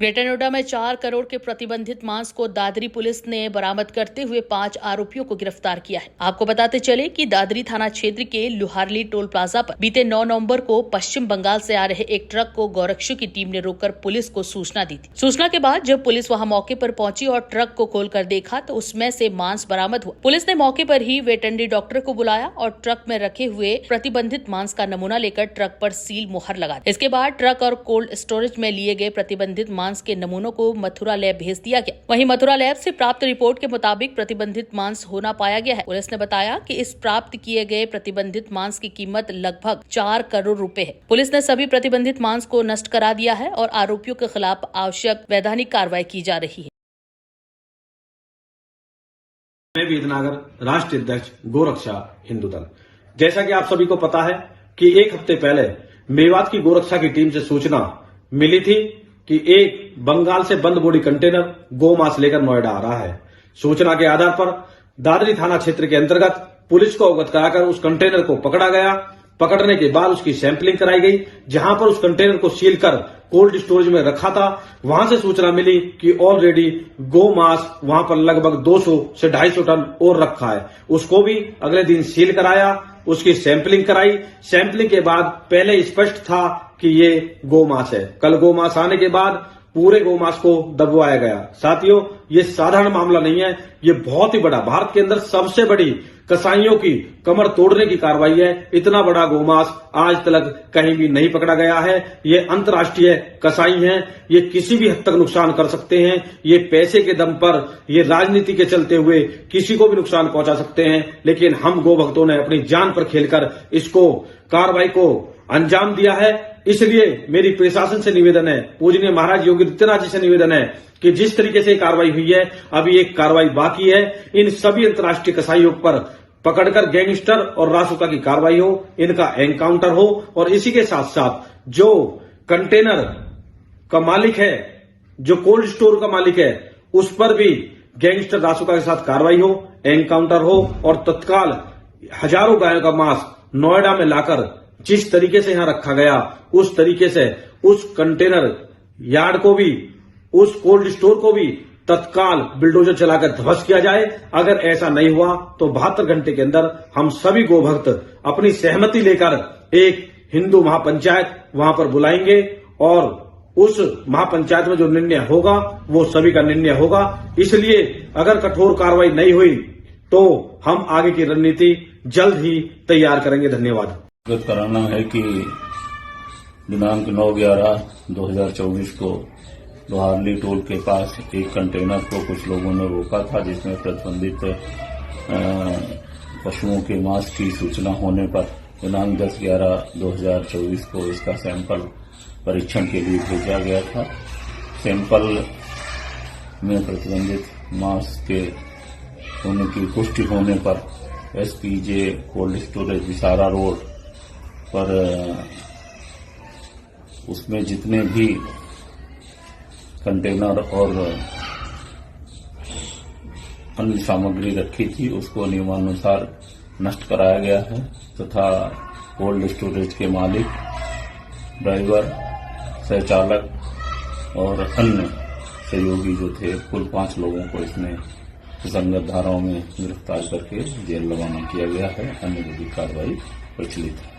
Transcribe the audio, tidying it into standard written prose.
Greater Noida में 4 करोड़ के प्रतिबंधित मांस को दादरी पुलिस ने बरामद करते हुए 5 आरोपियों को गिरफ्तार किया है। आपको बताते चले कि दादरी थाना क्षेत्र के लुहारली टोल प्लाजा पर बीते 9 नवंबर को पश्चिम बंगाल से आ रहे एक ट्रक को गौरक्षु की टीम ने रोककर पुलिस को सूचना दी थी। सूचना के बाद जब पुलिस वहां मौके पर पहुंची और ट्रक को खोलकर देखा तो उसमें से मांस बरामद हुआ। पुलिस ने मौके पर ही वेटरनरी डॉक्टर को बुलाया और ट्रक में रखे हुए प्रतिबंधित मांस का नमूना लेकर ट्रक पर सील मुहर लगा दी। इसके बाद ट्रक और कोल्ड स्टोरेज में लिए गए प्रतिबंधित मांस के नमूनों को मथुरा लैब भेज दिया गया। वहीं मथुरा लैब से प्राप्त रिपोर्ट के मुताबिक प्रतिबंधित मांस होना पाया गया है। पुलिस ने बताया कि इस प्राप्त किए गए प्रतिबंधित मांस की कीमत लगभग 4 करोड़ रुपए है। पुलिस ने सभी प्रतिबंधित मांस को नष्ट करा दिया है और आरोपियों के खिलाफ आवश्यक वैधानिक कार्रवाई की जा रही है। मैं वेदनागर राष्ट्रीय अध्यक्ष गोरक्षा हिंदू दल। जैसा कि आप सभी को पता है कि एक हफ्ते पहले मेवात की गोरक्षा की टीम से सूचना मिली थी कि एक बंगाल से बंद बोडी कंटेनर गोमांस लेकर नोएडा आ रहा है। सूचना के आधार पर दादरी थाना क्षेत्र के अंतर्गत पुलिस को अवगत कराकर उस कंटेनर को पकड़ा गया। पकड़ने के बाद उसकी सैंपलिंग कराई गई। जहां पर उस कंटेनर को सील कर कोल्ड स्टोरेज में रखा था, वहां से सूचना मिली कि ऑलरेडी गोमांस वहां पर लगभग 200 से 250 टन और रखा है। उसको भी अगले दिन सील कराया, उसकी सैंपलिंग कराई। सैंपलिंग के बाद पहले स्पष्ट था कि ये गोमांस है। कल गोमांस आने के बाद पूरे गोमांस को दबवाया गया। साथियों, ये साधारण मामला नहीं है, ये बहुत ही बड़ा, भारत के अंदर सबसे बड़ी कसाईयों की कमर तोड़ने की कार्रवाई है। इतना बड़ा गोमांस आज तक कहीं भी नहीं पकड़ा गया है। ये अंतर्राष्ट्रीय कसाई हैं, ये किसी भी हद तक नुकसान कर सकते हैं। ये पैसे के दम पर, ये राजनीति के चलते हुए किसी को भी नुकसान पहुंचा सकते हैं। लेकिन हम गो भक्तों ने अपनी जान पर खेलकर इसको कार्रवाई को अंजाम दिया है। इसलिए मेरी प्रशासन से निवेदन है, पूजनीय महाराज योगी आदित्यनाथ जी से निवेदन है कि जिस तरीके से कार्रवाई हुई है, अभी एक कार्रवाई बाकी है। इन सभी अंतर्राष्ट्रीय कसाईयों पर पकड़कर गैंगस्टर और रासुका की कार्रवाई हो, इनका एनकाउंटर हो और इसी के साथ साथ जो कंटेनर का मालिक है, जो कोल्ड स्टोर का मालिक है, उस पर भी गैंगस्टर रासुका के साथ कार्रवाई हो, एनकाउंटर हो और तत्काल हजारों गायों का मांस नोएडा में लाकर जिस तरीके से यहां रखा गया, उस तरीके से उस कंटेनर यार्ड को भी, उस कोल्ड स्टोर को भी तत्काल बिल्डोजर चलाकर ध्वस्त किया जाए। अगर ऐसा नहीं हुआ तो 72 घंटे के अंदर हम सभी गोभक्त अपनी सहमति लेकर एक हिंदू महापंचायत वहां पर बुलाएंगे और उस महापंचायत में जो निर्णय होगा वो सभी का निर्णय होगा। इसलिए अगर कठोर कार्रवाई नहीं हुई तो हम आगे की रणनीति जल्द ही तैयार करेंगे। धन्यवाद। अवगत कराना है कि दिनांक 9/11/2024 को लोहारली टोल के पास एक कंटेनर को कुछ लोगों ने रोका था, जिसमें प्रतिबंधित पशुओं के मांस की सूचना होने पर दिनांक 10/11/2024 को इसका सैंपल परीक्षण के लिए भेजा गया था। सैंपल में प्रतिबंधित मांस के होने की पुष्टि होने पर SPJ cold storage viscera road पर उसमें जितने भी कंटेनर और अन्य सामग्री रखी थी उसको नियमानुसार नष्ट कराया गया है तथा कोल्ड स्टोरेज के मालिक, ड्राइवर, सहचालक और अन्य सहयोगी जो थे, कुल 5 लोगों को इसमें सुसंगत धाराओं में गिरफ्तार करके जेल रवाना किया गया है। अन्य विधिक कार्रवाई प्रचलित है।